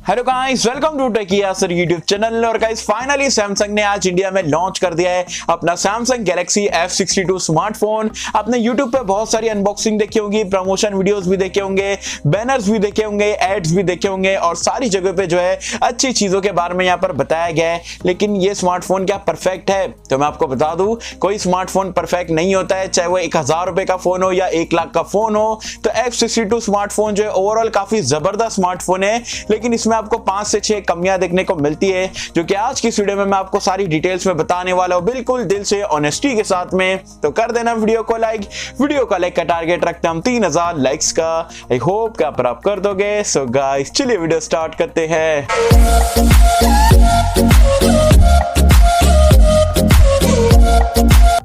Hello guys, welcome to Techy Yasar YouTube channel. और guys finally Samsung ने आज India में लॉन्च कर दिया है अपना सैमसंग गैलेक्सी F62 स्मार्टफोन। आपने यूट्यूब पे बहुत सारी अनबॉक्सिंग देखी होंगी, प्रमोशन वीडियोस भी देखे होंगे, बैनर्स भी देखे होंगे, एड्स भी देखे होंगे और सारी जगह पे जो है अच्छी चीजों के बारे में यहाँ पर बताया गया है। लेकिन ये स्मार्टफोन क्या परफेक्ट है? तो मैं आपको बता दूं, कोई स्मार्टफोन परफेक्ट नहीं होता है, चाहे वो 1000 रुपए का फोन हो या 1 लाख का फोन हो। तो F62 स्मार्टफोन जो है ओवरऑल काफी जबरदस्त स्मार्टफोन है, लेकिन इसमें आपको 5 से 6 कमियां देखने को मिलती है, जो कि आज की वीडियो में मैं आपको सारी डिटेल्स में बताने वाला हूं, बिल्कुल दिल से ऑनेस्टी के साथ में। तो कर देना वीडियो को लाइक। वीडियो का लाइक का टारगेट रखते हैं हम 3000 लाइक्स का। आई होप कि आप कर दोगे। सो गाइस चलिए वीडियो स्टार्ट करते हैं।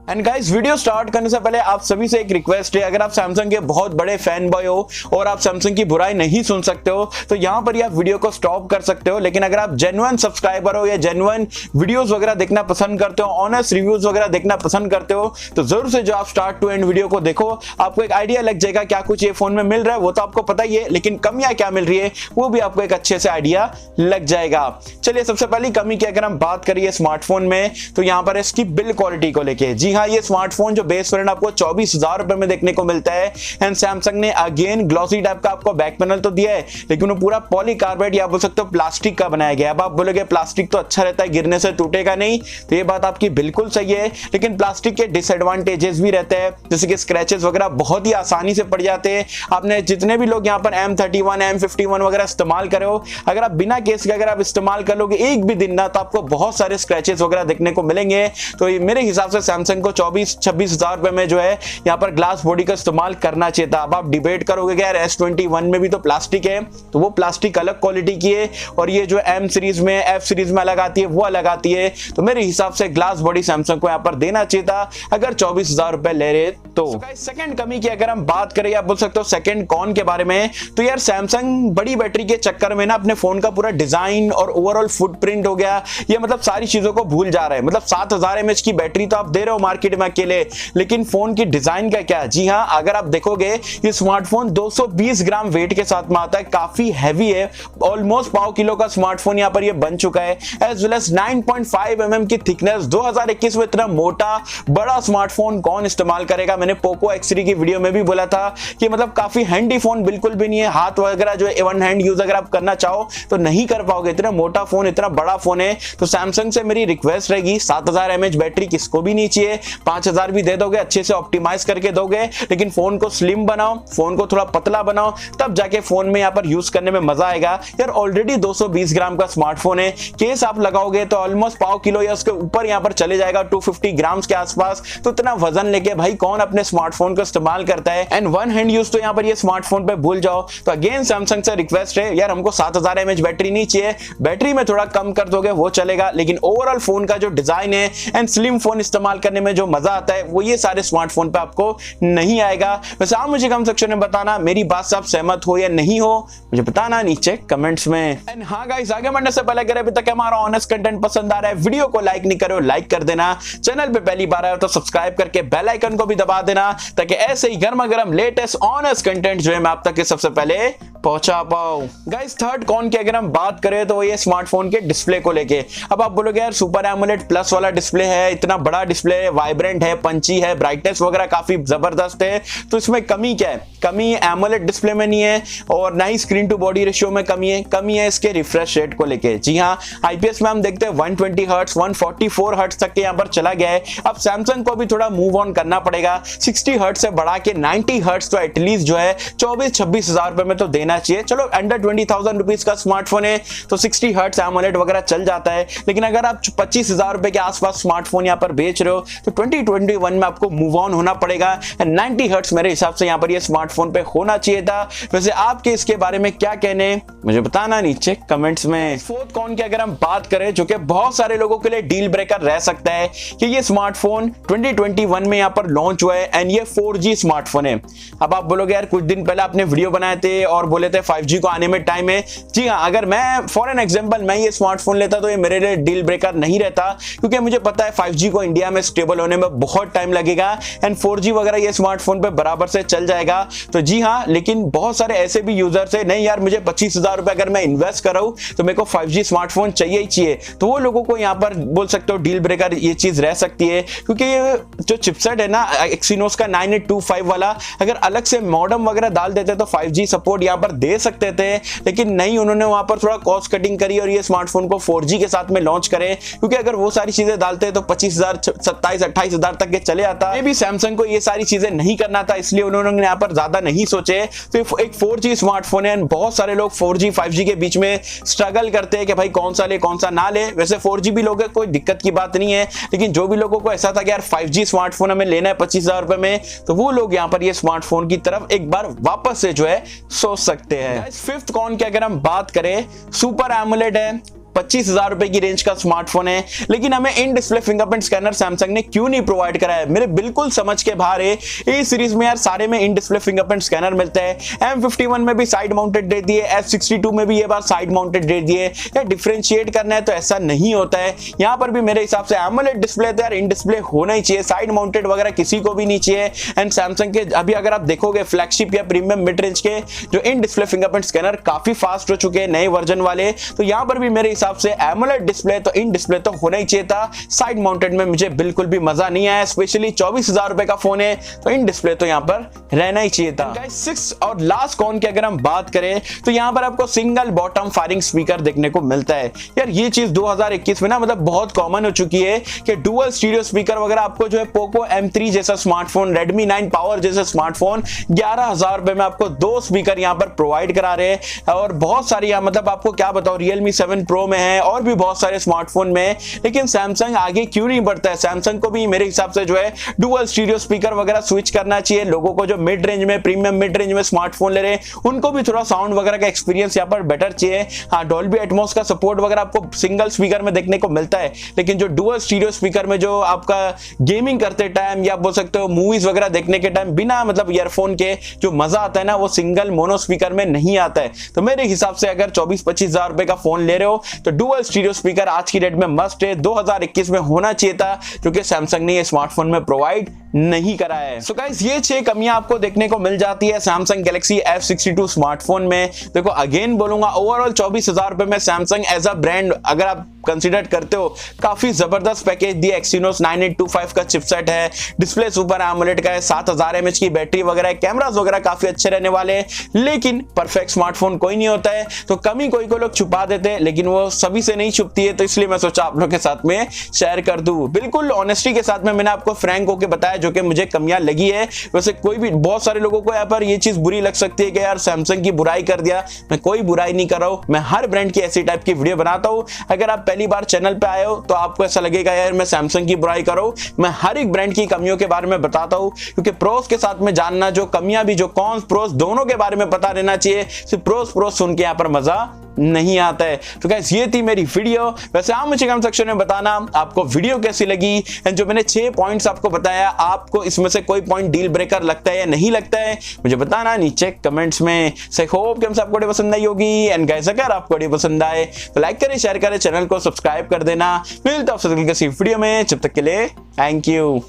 एंड गाइस वीडियो स्टार्ट करने से पहले आप सभी से एक रिक्वेस्ट है, अगर आप सैमसंग के बहुत बड़े फैन बॉय हो और आप सैमसंग की बुराई नहीं सुन सकते हो तो यहां पर ही आप वीडियो को स्टॉप कर सकते हो। लेकिन अगर आप जेन्युइन सब्सक्राइबर हो या जेन्युइन वीडियोस वगैरह देखना पसंद करते हो, ऑनेस्ट रिव्यूज वगैरह देखना पसंद करते हो, तो जरूर से जो आप स्टार्ट टू एंड वीडियो को देखो। आपको एक आइडिया लग जाएगा क्या कुछ ये फोन में मिल रहा है, वो तो आपको पता ही है, लेकिन कमियां क्या मिल रही है वो भी आपको एक अच्छे से आइडिया लग जाएगा। चलिए सबसे पहली कमी की अगर हम बात करिए स्मार्टफोन में, तो यहां पर इसकी बिल्ड क्वालिटी को लेके। जी हाँ, ये स्मार्टफोन जो बेस वेरिएंट आपको 24,000 रुपए में देखने को मिलता है। एंड सैमसंग ने अगेन ग्लॉसी टाइप का आपको बैक पैनल तो दिया है, लेकिन वो पूरा पॉलीकार्बोनेट या बोल सकते हो प्लास्टिक का बनाया गया है। अब आप बोलोगे प्लास्टिक तो अच्छा रहता है, गिरने से टूटेगा नहीं, तो ये बात आपकी बिल्कुल सही है, लेकिन प्लास्टिक के डिसएडवांटेजेस भी रहते हैं, जैसे कि स्क्रैचेस वगैरह बहुत ही आसानी से पड़ जाते हैं। आपने जितने भी लोग यहाँ पर M31 M51 वगैरह इस्तेमाल करे हो, अगर आप बिना केस के अगर आप इस्तेमाल कर लोगे एक भी दिन ना, तो आपको बहुत सारे स्क्रैचेस वगैरह देखने को मिलेंगे। तो मेरे हिसाब से सैमसंग को 24-26,000 रुपए में जो है यहाँ पर ग्लास बॉडी का इस्तेमाल करना चाहिए था। अब आप डिबेट करोगे कि यार S21 में भी तो प्लास्टिक है, तो वो प्लास्टिक अलग क्वालिटी की है और ये जो M सीरीज में F सीरीज में अलग आती है वो अलग आती है। तो मेरे हिसाब से ग्लास बॉडी सैमसंग को यहाँ पर देना चाहिए था अगर 24,000 रुपए ले रहे तो। सेकंड कमी की अगर हम बात करें, आप बोल सकते हो सेकंड कॉन के बारे में, तो यार सैमसंग बड़ी बैटरी के चक्कर में ना अपने फोन का पूरा डिजाइन और ओवरऑल फुटप्रिंट हो गया, ये मतलब सारी चीजों को भूल जा रहा है। मतलब 7000 mAh की बैटरी तो आप दे रहे हो मार्केट में अकेले, लेकिन फोन की डिजाइन का क्या? जी हां, अगर आप देखोगे ये स्मार्टफोन 220 ग्राम वेट के साथ में आता है, काफी हैवी है, ऑलमोस्ट 1.5 किलो का स्मार्टफोन यहां पर ये बन चुका है। एज वेल एज 9.5 mm की थिकनेस। 2021 में इतना मोटा बड़ा स्मार्टफोन कौन इस्तेमाल करेगा? मैंने पोको X3 की वीडियो में भी बोला था कि मतलब काफी हैंडी फोन बिल्कुल भी नहीं है, हाथ वगैरह जो है वन हैंड यूज अगर आप करना चाहो तो नहीं कर पाओगे, इतना मोटा फोन, इतना बड़ा फोन है। तो सैमसंग से मेरी रिक्वेस्ट रहेगी, 7000 mAh बैटरी किसको भी नहीं चाहिए, 5000 भी दे दोगे, अच्छे से ऑप्टिमाइज करके दोगे, लेकिन फोन को स्लिम बनाओ, फोन को थोड़ा पतला बनाओ, तब जाके फोन में यहाँ पर यूज करने में मजा आएगा। यार ऑलरेडी 220 ग्राम का स्मार्टफोन है, केस आप लगाओगे तो ऑलमोस्ट 1.5 किलो या उसके ऊपर यहाँ पर चले जाएगा, 250 ग्राम के आसपास। तो इतना वजन लेके भाई कौन अपने स्मार्टफोन को इस्तेमाल करता है? एंड वन हैंड यूज तो यहाँ पर ये स्मार्टफोन पे भूल जाओ। तो अगेन सैमसंग से रिक्वेस्ट है, यार हमको 7000 mAh बैटरी नहीं चाहिए, बैटरी में थोड़ा कम कर दोगे वो चलेगा, लेकिन ओवरऑल फोन का जो डिजाइन है एंड स्लिम फोन इस्तेमाल करने में जो मजा आता है वो ये सारे स्मार्टफोन पे आपको नहीं आएगा। वैसे आप मुझे कमेंट सेक्शन में बताना मेरी बात से आप सहमत हो या नहीं हो, मुझे बताना नीचे कमेंट्स में। एंड हाँ गाइस, आगे बढ़ने से पहले अगर अभी तक हमारा ऑनेस्ट कंटेंट पसंद आ रहा है, वीडियो को लाइक नहीं करो, लाइक कर देना। चैनल पे पहली बार आए हो तो सब्सक्राइब करके बेल आइकन को भी दबा देना, ताकि ऐसे ही गर्मा गर्म लेटेस्ट ऑनेस्ट कंटेंट जो है मैं आप तक सबसे पहले पहुंचा पाऊं। गाइस थर्ड कॉन की अगर हम बात करें तो ये स्मार्टफोन के डिस्प्ले को लेके। अब आप बोलोगे यार सुपर एमोलेड प्लस वाला डिस्प्ले है, इतना बड़ा डिस्प्ले है, वाइब्रेंट है, पंची है, ब्राइटनेस वगैरह काफी जबरदस्त है, तो इसमें कमी क्या है? कमी एमोलेड डिस्प्ले में नहीं है और ना ही स्क्रीन टू बॉडी रेशियो में कमी है इसके रिफ्रेश रेट को लेके। जी हाँ, आईपीएस में हम देखते हैं 120 हर्ट्ज 144 हर्ट्ज तक के यहाँ पर चला गया है। अब सैमसंग को भी थोड़ा मूव ऑन करना पड़ेगा, 60 हर्ट्ज से बढ़ा के 90 हर्ट्ज तो एटलीस्ट जो है 24-26,000 रुपए में तो देना चाहिए। चलो अंडर 20,000 रुपीज का स्मार्टफोन है तो 60 हर्ट्ज एमोलेड वगैरह चल जाता है, लेकिन अगर आप 25,000 रुपए के आसपास स्मार्टफोन यहाँ पर बेच रहे हो तो 2021 में आपको मूव ऑन होना पड़ेगा। 90 हर्ट्ज मेरे हिसाब से यहाँ पर ये स्मार्टफोन पे होना चाहिए था। वैसे आपके इसके बारे में क्या कहने, मुझे बताना नीचे कमेंट्स में। फोर्थ कॉन की अगर हम बात करें, जो कि बहुत सारे लोगों के लिए डील ब्रेकर रह सकता है, कि ये स्मार्टफोन 2021 में यहाँ पर लॉन्च हुआ है एंड ये 4G स्मार्टफोन है। अब आप बोलोगे यार कुछ दिन पहले आपने वीडियो बनाए थे और बोले थे 5G को आने में टाइम है। जी हाँ, अगर मैं फॉर एन एग्जांपल मैं ये स्मार्टफोन लेता तो ये मेरे लिए डील ब्रेकर नहीं रहता, क्योंकि मुझे पता है 5G को इंडिया में स्टेबल इंस्टॉल होने में बहुत टाइम लगेगा एंड 4G वगैरह ये स्मार्टफोन पे बराबर से चल जाएगा। तो जी हाँ, लेकिन बहुत सारे ऐसे भी यूजर्स है, नहीं यार मुझे 25,000 रुपए अगर मैं इन्वेस्ट कर रहा हूं तो मेरे को 5G स्मार्टफोन चाहिए ही चाहिए, तो वो लोगों को यहाँ पर बोल सकते हो डील ब्रेकर ये चीज रह सकती है। क्योंकि ये जो चिपसेट है ना एक्सिनोस का 9825 वाला, अगर अलग से मॉडेम वगैरह डाल देते तो 5G सपोर्ट यहाँ पर दे सकते थे, लेकिन नहीं, उन्होंने वहां पर थोड़ा कॉस्ट कटिंग करी और ये स्मार्टफोन को 4G के साथ में लॉन्च करे। क्योंकि अगर वो सारी चीजें डालते तो 25,000 27-28,000 तक के चले आता। ये भी सैमसंग को ये सारी चीजें नहीं करना था, इसलिए उन्होंने यहाँ पर ज्यादा नहीं सोचे। तो एक 4G स्मार्टफोन है, बहुत सारे लोग 4G 5G के बीच में स्ट्रगल करते हैं कि भाई कौन सा ले कौन सा ना ले। वैसे 4G भी लोगों को कोई दिक्कत की बात नहीं है, लेकिन जो भी लोगों को ऐसा था कि यार 5G स्मार्टफोन हमें लेना है 25,000 रुपए में, तो वो लोग यहाँ पर ये स्मार्टफोन की तरफ एक बार वापस से जो है सोच सकते हैं। फिफ्थ कॉन की अगर हम बात करें, सुपर एमोलेड है, 25,000 रुपए की रेंज का स्मार्टफोन है, लेकिन हमें in display fingerprint scanner Samsung ने क्यों नहीं प्रोवाइड करा है, मेरे बिल्कुल समझ के बाहर है। ए सीरीज में यार सारे में इन डिस्प्ले फिंगरप्रिंट स्कैनर मिलते हैं, M51 में भी साइड माउंटेड दे दिए, F62 में भी ये बार साइड माउंटेड दे दिए। या डिफरेंशिएट करना है तो ऐसा नहीं होता है, यहाँ पर भी मेरे हिसाब से एमोलेड डिस्प्ले तो यार इन डिस्प्ले होना ही चाहिए, साइड माउंटेड वगैरह किसी को भी नहीं चाहिए। एंड सैमसंग के अभी अगर आप देखोगे फ्लैगशिप या प्रीमियम मिड रेंज के जो इन डिस्प्ले फिंगरप्रिंट स्कैनर काफी फास्ट हो चुके हैं नए वर्जन वाले, तो यहाँ पर भी मेरे हिसाब से एमोलेड डिस्प्ले तो इन डिस्प्ले तो होना ही चाहिए था। साइड माउंटेड में मुझे बिल्कुल भी मजा नहीं आया, स्पेशली 24,000 रुपए का फोन है तो इन डिस्प्ले तो यहाँ पर रहना ही चाहिए था। सिक्स और लास्ट कॉन की अगर हम बात करें तो यहाँ पर आपको सिंगल बॉटम फायरिंग स्पीकर देखने को मिलता है। यार ये चीज 2021 में ना मतलब बहुत कॉमन हो चुकी है कि डुअल स्टीरियो स्पीकर वगैरह आपको जो है पोको M3 जैसा स्मार्टफोन, रेडमी 9 पावर जैसा स्मार्टफोन 11,000 रुपए में आपको 2 स्पीकर यहाँ पर प्रोवाइड करा रहे हैं। और बहुत सारी मतलब आपको क्या बताओ, Realme 7 Pro में है और भी बहुत सारे स्मार्टफोन में, लेकिन सैमसंग आगे क्यों नहीं बढ़ता है। सैमसंग को भी मेरे हिसाब से जो है डुअल स्टीरियो स्पीकर वगैरह स्विच करना चाहिए। लोगों को जो मिड रेंज में प्रीमियम मिड रेंज में स्मार्टफोन ले रहे हैं उनको भी थोड़ा साउंड वगैरह का एक्सपीरियंस यहाँ पर बेटर चाहिए। हाँ, डॉल्बी एटमॉस का सपोर्ट वगैरह आपको सिंगल स्पीकर में देखने को मिलता है, लेकिन जो डुअल स्टीरियो स्पीकर में जो आपका गेमिंग करते टाइम या बोल सकते हो मूवीज वगैरह देखने के टाइम बिना मतलब ईयरफोन के जो मजा आता है ना, वो सिंगल मोनो स्पीकर में नहीं आता है। तो मेरे हिसाब से अगर 24-25,000 रुपए का फोन ले रहे हो तो डुअल स्टीरियो स्पीकर आज की डेट में मस्ट है, 2021 में होना चाहिए था, क्योंकि सैमसंग ने ये स्मार्टफोन में प्रोवाइड नहीं करा है। सो गाइस, ये 6 कमियां आपको देखने को मिल जाती है सैमसंग गैलेक्सी F62 स्मार्टफोन में। देखो अगेन बोलूंगा, ओवरऑल 24,000 रुपए में सैमसंग एज अ ब्रांड अगर आप कंसीडर करते हो काफी जबरदस्त पैकेज दिया। एक्सिनोस 9825 का चिपसेट है, डिस्प्ले सुपर एमोलेड का है, 7000 mAh की बैटरी वगैरह, कैमरास वगैरह काफी अच्छे रहने वाले हैं, लेकिन परफेक्ट स्मार्टफोन कोई नहीं होता है। तो कमी कोई को लोग छुपा देते हैं, लेकिन वो सभी से नहीं छुपती है, तो इसलिए मैं सोचा आप लोग के साथ में शेयर कर दूं। बिल्कुल ऑनेस्टी के साथ में मैंने आपको फ्रैंक होकर बताया जो कि मुझे कमियां लगी है। वैसे कोई भी बहुत सारे लोगों को यहाँ पर ये चीज बुरी लग सकती है कि यार सैमसंग की बुराई कर दिया, मैं कोई बुराई नहीं कर रहा हूं, मैं हर ब्रांड की ऐसी टाइप की वीडियो बनाता हूं। अगर आप पहली बार चैनल पे आए हो तो आपको ऐसा लगेगा यार मैं सैमसंग की बुराई कर रहा हूं, मैं हर एक ब्रांड की कमियों के बारे में बताता हूं, क्योंकि प्रोस के साथ में जानना, जो कमियां भी जो कॉन्स प्रोस दोनों के बारे में पता रहना चाहिए। सिर्फ प्रोस सुन के यहाँ पर मजा नहीं आता है। तो गाइस, ये थी मेरी वीडियो। वैसे आप मुझे कमेंट सेक्शन में बताना आपको वीडियो कैसी लगी, एंड जो मैंने 6 पॉइंट्स आपको बताया, आपको इसमें से कोई पॉइंट डील ब्रेकर लगता है या नहीं लगता है, मुझे बताना नीचे कमेंट्स में। सो होप कि हम सबको वीडियो पसंद आई होगी, एंड गाइस अगर आपको वीडियो पसंद आए तो लाइक करें, शेयर करें, चैनल को सब्सक्राइब कर देना। मिलता हूं आपसे किसी वीडियो में, जब तक के लिए थैंक यू।